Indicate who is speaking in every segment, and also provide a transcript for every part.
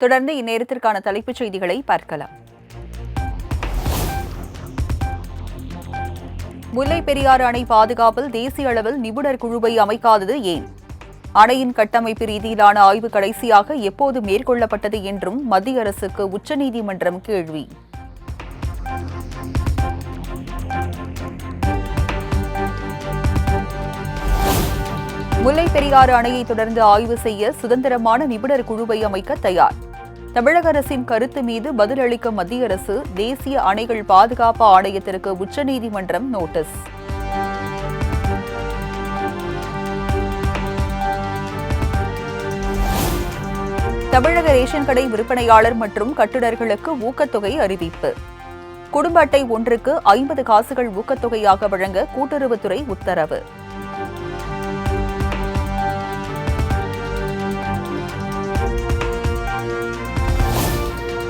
Speaker 1: தொடர்ந்து இந்நேரத்திற்கான தலைப்புச் செய்திகளை பார்க்கலாம். முல்லை பெரியாறு அணை பாதுகாப்பில் தேசிய அளவில் நிபுணர் குழுவை அமைக்காதது ஏன்? அணையின் கட்டமைப்பு ரீதியிலான ஆய்வு கடைசியாக எப்போது மேற்கொள்ளப்பட்டது என்றும் மத்திய அரசுக்கு உச்சநீதிமன்றம் கேள்வி. முல்லை பெரியாறு அணையை தொடர்ந்து ஆய்வு செய்ய சுதந்திரமான நிபுணர் குழுவை அமைக்க தயார். தமிழக அரசின் கருத்து மீது பதிலளிக்க மத்திய அரசு தேசிய அணைகள் பாதுகாப்பு ஆணையத்திற்கு உச்சநீதிமன்றம் நோட்டீஸ். தமிழக ரேஷன் கடை விற்பனையாளர் மற்றும் கட்டுநர்களுக்கு ஊக்கத்தொகை அறிவிப்பு. குடும்ப அட்டை ஒன்றுக்கு 50 காசுகள் ஊக்கத்தொகையாக வழங்க கூட்டுறவுத்துறை உத்தரவு.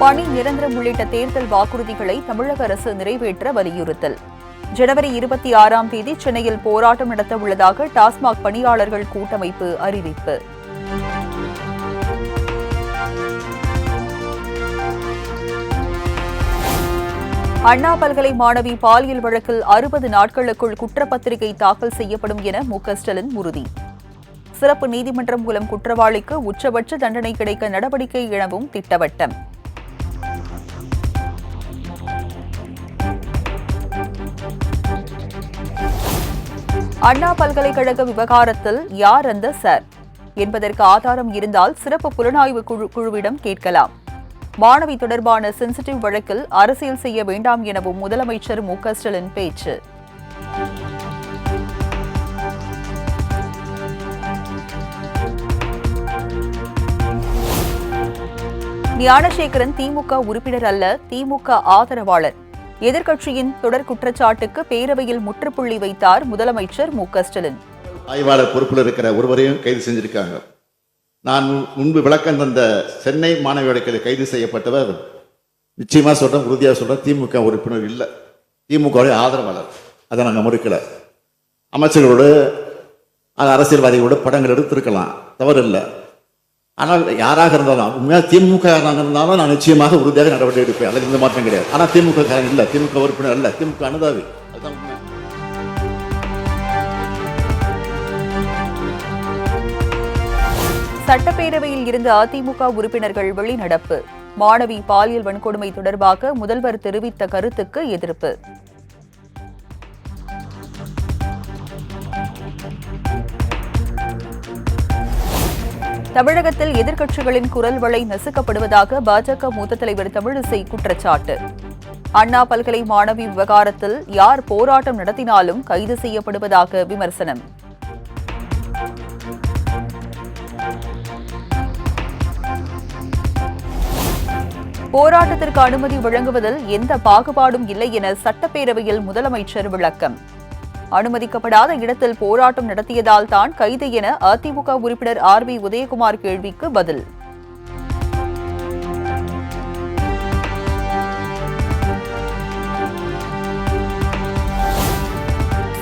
Speaker 1: பணி நிரந்தரம் உள்ளிட்ட தேர்தல் வாக்குறுதிகளை தமிழக அரசு நிறைவேற்ற வலியுறுத்தல். ஜனவரி 26ஆம் தேதி சென்னையில் போராட்டம் நடத்த உள்ளதாக டாஸ்மாக் பணியாளர்கள் கூட்டமைப்பு அறிவிப்பு. அண்ணா பல்கலை மாணவி பாலியல் வழக்கில் 60 நாட்களுக்குள் குற்றப்பத்திரிகை தாக்கல் செய்யப்படும் என மு.க.ஸ்டாலின் உறுதி. சிறப்பு நீதிமன்றம் மூலம் குற்றவாளிக்கு உச்சபட்ச தண்டனை கிடைக்க நடவடிக்கை எனவும் திட்டவட்டம். அண்ணா பல்கலைக்கழக விவகாரத்தில் யார் அந்த சார் என்பதற்கு ஆதாரம் இருந்தால் சிறப்பு புலனாய்வு குழுவிடம் கேட்கலாம். மாணவி தொடர்பான சென்சிட்டிவ் வழக்கில் அரசியல் செய்ய வேண்டாம் எனவும் முதலமைச்சர் மு.க.ஸ்டாலின் பேச்சு. ஞானசேகரன் திமுக உறுப்பினர் அல்ல, திமுக ஆதரவாளர். எதிர்க்கட்சியின் தொடர் குற்றச்சாட்டுக்கு பேரவையில் முற்றுப்புள்ளி வைத்தார் முதலமைச்சர் மு.க.ஸ்டாலின்.
Speaker 2: ஆய்வாளர் பொறுப்பில் இருக்கிற ஒருவரையும் கைது செஞ்சிருக்காங்க. நான் முன்பு விளக்கம் தந்த சென்னை மாணவி வழக்கில் கைது செய்யப்பட்டவர் நிச்சயமா சொல்றேன், உறுதியாக சொல்றேன், திமுக உறுப்பினர் இல்லை, திமுக ஆதரவாளர். அதை நாங்கள் மறுக்கல. அமைச்சர்களோடு அரசியல்வாதிகளோட படங்கள் எடுத்திருக்கலாம், தவறு இல்லை. ஆனால் யாராக இருந்தாலும் உண்மையாக திமுக இருந்தாலும் நான் நிச்சயமாக உறுதியாக நடவடிக்கை எடுப்பேன். அதில் எந்த மாற்றம் கிடையாது. ஆனால் திமுக இல்லை, திமுக உறுப்பினர் அல்ல, திமுக அனுதாவி. அதுதான் உண்மை.
Speaker 1: சட்டப்பேரவையில் இருந்து அதிமுக உறுப்பினர்கள் வெளிநடப்பு. மாணவி பாலியல் வன்கொடுமை தொடர்பாக முதல்வர் தெரிவித்த கருத்துக்கு எதிர்ப்பு. தமிழகத்தில் எதிர்க்கட்சிகளின் குரல் வளை நசுக்கப்படுவதாக பாஜக மூத்த தலைவர் தமிழிசை குற்றச்சாட்டு. அண்ணா பல்கலை மாணவி விவகாரத்தில் யார் போராட்டம் நடத்தினாலும் கைது செய்யப்படுவதாக விமர்சனம். போராட்டத்திற்கு அனுமதி வழங்குவதில் எந்த பாகுபாடும் இல்லை என சட்டப்பேரவையில் முதலமைச்சர் விளக்கம். அனுமதிக்கப்படாத இடத்தில் போராட்டம் நடத்தியதால் தான் கைது என அதிமுக உறுப்பினர் ஆர்.பி. உதயகுமார் கேள்விக்கு பதில்.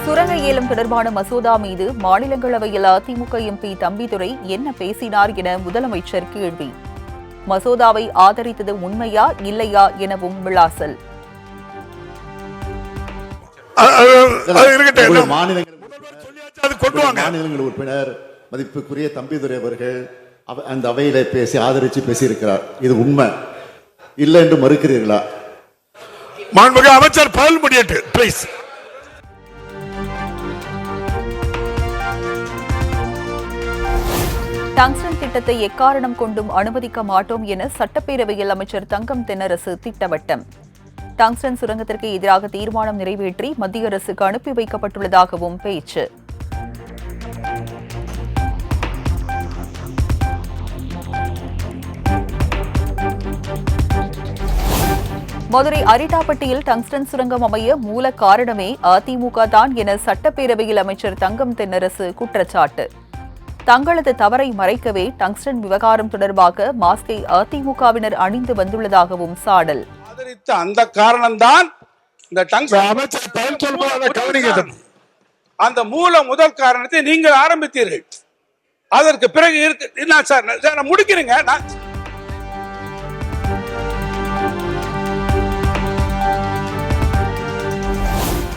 Speaker 1: சுரங்க ஏலம் தொடர்பான மசோதா மீது மாநிலங்களவையில் அதிமுக எம்பி தம்பிதுரை என்ன பேசினார் என முதலமைச்சர் கேள்வி. மசோதாவை ஆதரித்தது உண்மையா இல்லையா எனவும் விளாசல்.
Speaker 2: மாநிலங்கள் உறுப்பினர் மதிப்புக்குரிய தம்பிதுரை அவர்கள் அந்த அவையில பேசி ஆதரிச்சு பேசியிருக்கிறார். இது உண்மை இல்லை என்று மறுக்கிறீர்களா?
Speaker 3: மாண்புமிகு அமைச்சர் பதில் முடியட்டு பிளீஸ்.
Speaker 1: டங்ஸ்டன் திட்டத்தை எக்காரணம் கொண்டும் அனுமதிக்க மாட்டோம் என சட்டப்பேரவையில் அமைச்சர் தங்கம் தென்னரசு திட்டவட்டம். டங்ஸ்டன் சுரங்கத்திற்கு எதிராக தீர்மானம் நிறைவேற்றி மத்திய அரசுக்கு அனுப்பி வைக்கப்பட்டுள்ளதாகவும் பேச்சு. மதுரை அரிட்டாப்பட்டியில் டங்ஸ்டன் சுரங்கம் அமைய மூல காரணமே அதிமுக தான் என சட்டப்பேரவையில் அமைச்சர் தங்கம் தென்னரசு குற்றச்சாட்டு. தங்களது தவறை மறைக்கவே டங்ஸ்டன் விவகாரம் தொடர்பாக மாஸ்கை அதிமுகவினர் அணிந்து வந்துள்ளதாகவும் சாடல்.
Speaker 4: அந்த காரணம்தான் இந்த அந்த முதல் காரணத்தை நீங்கள் ஆரம்பித்தீர்கள். அதற்கு பிறகு இருக்கு சார் முடிக்கிறீங்க.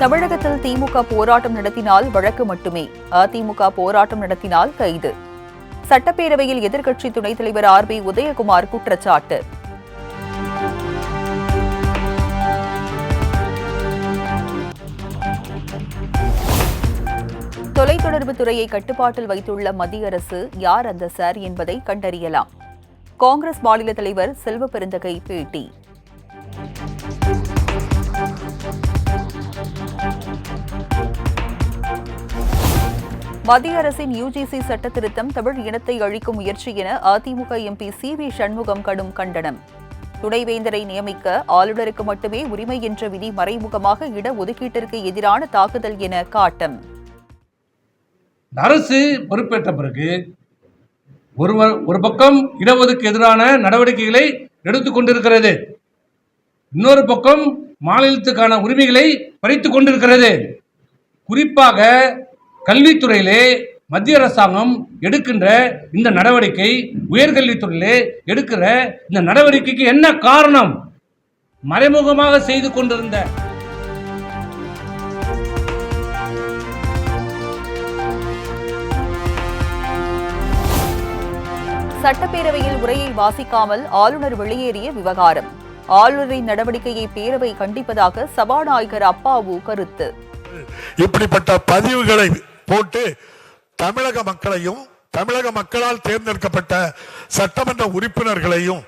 Speaker 1: தமிழகத்தில் திமுக போராட்டம் நடத்தினால் வழக்கு மட்டுமே, அதிமுக போராட்டம் நடத்தினால் கைது. சட்டப்பேரவையில் எதிர்க்கட்சி துணைத் தலைவர் RB உதயகுமார் குற்றச்சாட்டு. தொலைத்தொடர்பு துறையை கட்டுப்பாட்டில் வைத்துள்ள மத்திய அரசு யார் அந்த சார் என்பதை கண்டறியலாம். காங்கிரஸ் மாநில தலைவர் செல்வ பெருந்தகை பேட்டி. மத்திய அரசின் UGC சட்ட திருத்தம் தமிழ் இனத்தை அழிக்கும் முயற்சி என அதிமுக MP CV சண்முகம் கடும் கண்டனம். துணைவேந்தரை நியமிக்க ஆளுநருக்கு மட்டுமே உரிமை என்ற விதி மறைமுகமாக இட ஒதுக்கீட்டிற்கு எதிரான தாக்குதல் என காட்டம்.
Speaker 5: அரசு பொறுப்பேற்ற பிறகு ஒரு பக்கம் இடஒதுக்கு எதிரான நடவடிக்கைகளை எடுத்துக் கொண்டிருக்கிறது, இன்னொரு பக்கம் மாநிலத்துக்கான உரிமைகளை பறித்துக் கொண்டிருக்கிறது. குறிப்பாக கல்வித்துறையிலே மத்திய அரசாங்கம் எடுக்கின்ற இந்த நடவடிக்கை, உயர்கல்வித்துறையிலே எடுக்கிற இந்த நடவடிக்கைக்கு என்ன காரணம்? மறைமுகமாக செய்து கொண்டிருந்த
Speaker 1: சட்டப்பேரவையில் உரையை வாசிக்காமல் ஆளுநர் வெளியேறிய விவகாரம். ஆளுநரின் நடவடிக்கையை பேரவை கண்டிப்பதாக சபாநாயகர் அப்பாவு கருத்து.
Speaker 3: இப்படிப்பட்ட பதிவுகளை போட்டு தமிழக மக்களையும் தமிழக மக்களால் தேர்ந்தெடுக்கப்பட்ட சட்டமன்ற உறுப்பினர்களையும்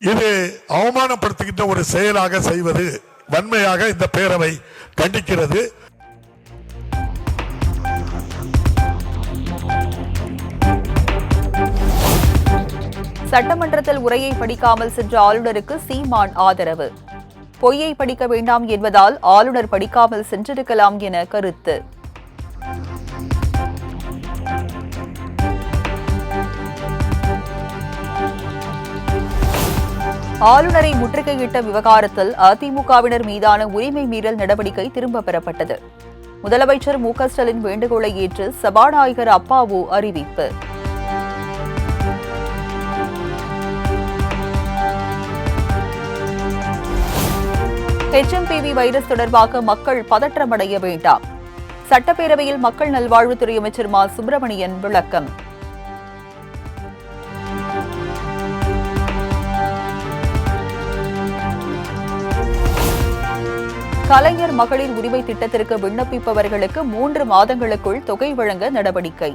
Speaker 3: இது அவமானப்படுத்துகின்ற ஒரு செயலாக செய்வது வன்மையாக இந்த பேரவை கண்டிக்கிறது.
Speaker 1: சட்டமன்றத்தில் உரையை படிக்காமல் சென்ற ஆளுநருக்கு சீமான் ஆதரவு. பொய்யை படிக்க வேண்டாம் என்பதால் ஆளுநர் படிக்காமல் சென்றிருக்கலாம் என கருத்து. ஆளுநரை முற்றுகையிட்ட விவகாரத்தில் அதிமுகவினர் மீதான உரிமை மீறல் நடவடிக்கை திரும்ப பெறப்பட்டது. முதலமைச்சர் மு க ஸ்டாலின் வேண்டுகோளை ஏற்று சபாநாயகர் அப்பாவு அறிவிப்பு. HMPV வைரஸ் தொடர்பாக மக்கள் பதற்றமடைய வேண்டாம். சட்டப்பேரவையில் மக்கள் நல்வாழ்வுத்துறை அமைச்சர் மா சுப்பிரமணியன் விளக்கம். கலைஞர் மகளிர் உரிமை திட்டத்திற்கு விண்ணப்பிப்பவர்களுக்கு 3 மாதங்களுக்குள் தொகை வழங்க நடவடிக்கை.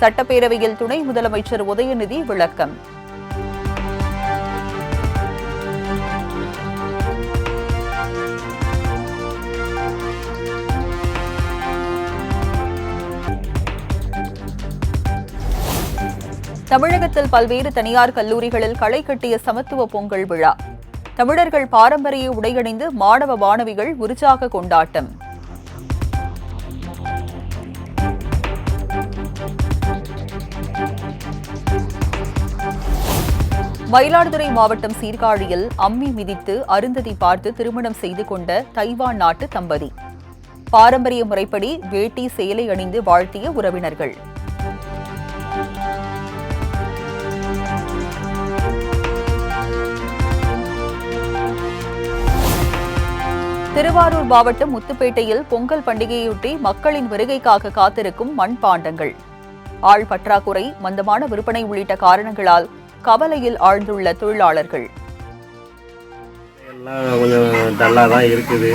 Speaker 1: சட்டப்பேரவையில் துணை முதலமைச்சர் உதயநிதி விளக்கம். தமிழகத்தில் பல்வேறு தனியார் கல்லூரிகளில் களை கட்டிய சமத்துவ பொங்கல் விழா. தமிழர்கள் பாரம்பரிய உடையணிந்து மாணவ மாணவிகள் உற்சாக கொண்டாட்டம். மயிலாடுதுறை மாவட்டம் சீர்காழியில் அம்மி மிதித்து அருந்ததி பார்த்து திருமணம் செய்து கொண்ட தைவான் நாட்டு தம்பதி. பாரம்பரிய முறைப்படி வேட்டி சேலை அணிந்து வாழ்த்திய உறவினர்கள். திருவாரூர் மாவட்டம் முத்துப்பேட்டையில் பொங்கல் பண்டிகையொட்டி மக்களின் வருகைக்காக காத்திருக்கும் மண்பாண்டங்கள். ஆள் பற்றாக்குறை, மந்தமான விற்பனை உள்ளிட்ட காரணங்களால் கவலையில் ஆழ்ந்துள்ள தொழிலாளர்கள்.
Speaker 6: எல்லாம் கொஞ்சம் டல்லாக தான் இருக்குது.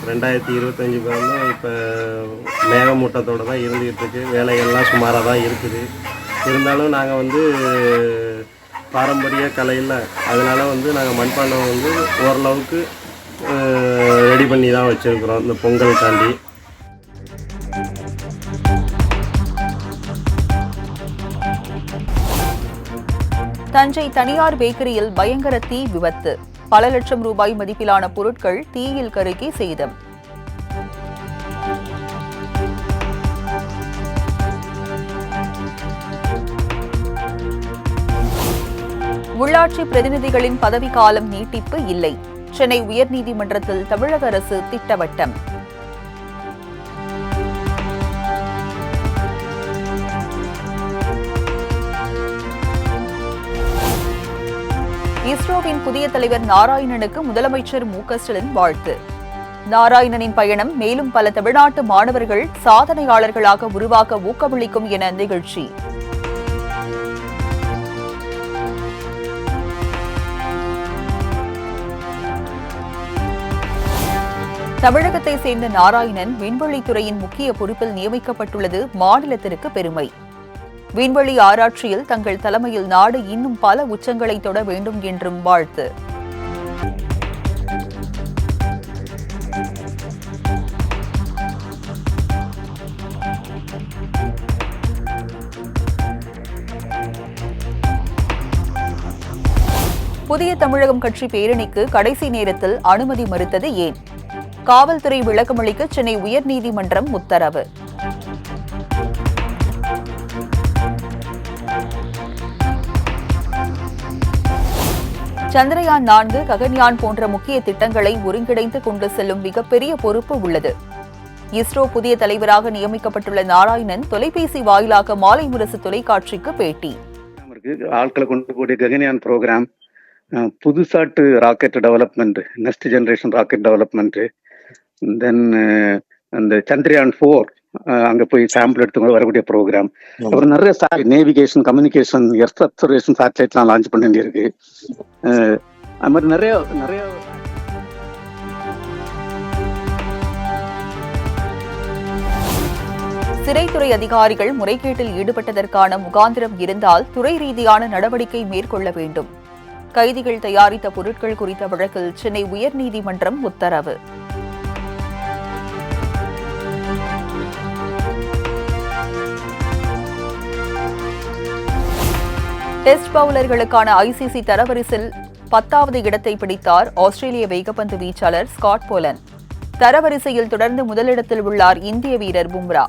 Speaker 6: 2025 இப்போ மேகமூட்டத்தோடு தான் இருந்துகிட்டு இருக்கு. வேலைகள்லாம் சுமாராக தான் இருக்குது. இருந்தாலும் நாங்கள் பாரம்பரிய கலையில் அதனால் நாங்கள் மண்பாண்டம் ஓரளவுக்கு ரெடி பண்ணி தான் வச்சுருக்கிறோம் இந்த பொங்கல் தாண்டி.
Speaker 1: தஞ்சை தனியார் பேக்கரியில் பயங்கர தீ விபத்து. பல லட்சம் ரூபாய் மதிப்பிலான பொருட்கள் தீயில் கருகி சேதம். உள்ளாட்சி பிரதிநிதிகளின் பதவிக்காலம் நீட்டிப்பு இல்லை. சென்னை உயர்நீதிமன்றத்தில் தமிழக அரசு திட்டவட்டம். இஸ்ரோவின் புதிய தலைவர் நாராயணனுக்கு முதலமைச்சர் மு க ஸ்டாலின் வாழ்த்து. நாராயணனின் பயணம் மேலும் பல தமிழ்நாட்டு மாணவர்கள் சாதனையாளர்களாக உருவாக்க ஊக்கமளிக்கும் என நிகழ்ச்சி. தமிழகத்தை சேர்ந்த நாராயணன் விண்வெளித்துறையின் முக்கிய பொறுப்பில் நியமிக்கப்பட்டுள்ளது மாநிலத்திற்கு பெருமை. விண்வெளி ஆராய்ச்சியில் தங்கள் தலைமையில் நாடு இன்னும் பல உச்சங்களை தொட வேண்டும் என்றும் வாழ்த்து. புதிய தமிழகம் கட்சி பேரணிக்கு கடைசி நேரத்தில் அனுமதி மறுத்தது ஏன்? காவல்துறை விளக்கமளிக்க சென்னை உயர்நீதிமன்றம் உத்தரவு. சந்திரயான் 4 ககன்யான் போன்ற முக்கிய திட்டங்களை ஒருங்கிணைந்து கொண்டு செல்லும் மிகப்பெரிய பொறுப்பு உள்ளது. இஸ்ரோ புதிய தலைவராக நியமிக்கப்பட்டுள்ள நாராயணன் தொலைபேசி வாயிலாக மாலை முரசு தொலைக்காட்சிக்கு பேட்டி.
Speaker 7: ஆட்களை கொண்டு போய் ககன்யான் ப்ரோக்ராம், புதுசாட்டு rocket development, next generation rocket development, then அந்த சந்திரயான் 4 அங்கே போய் சாம்பிள் எடுத்து வரக்கூடிய ப்ரோக்ராம், அப்புறம் நிறைய நேவிகேஷன், கம்யூனிகேஷன், எர்த் அப்சர்வேஷன் சேட்டலைட்லாம் லான்ச் பண்ண வேண்டியிருக்கு. அது மாதிரி நிறைய
Speaker 1: சிறைத்துறை அதிகாரிகள் முறைகேட்டில் ஈடுபட்டதற்கான முகாந்திரம் இருந்தால் துறை ரீதியான நடவடிக்கை மேற்கொள்ள வேண்டும். கைதிகள் தயாரித்த பொருட்கள் குறித்த வழக்கில் சென்னை உயர்நீதிமன்றம் உத்தரவு. டெஸ்ட் பவுலர்களுக்கான ஐசிசி தரவரிசையில் 10வது இடத்தை பிடித்தார் ஆஸ்திரேலிய வேகப்பந்து வீச்சாளர் ஸ்காட் போலன். தரவரிசையில் தொடர்ந்து முதலிடத்தில் உள்ளார் இந்திய வீரர் பும்ரா.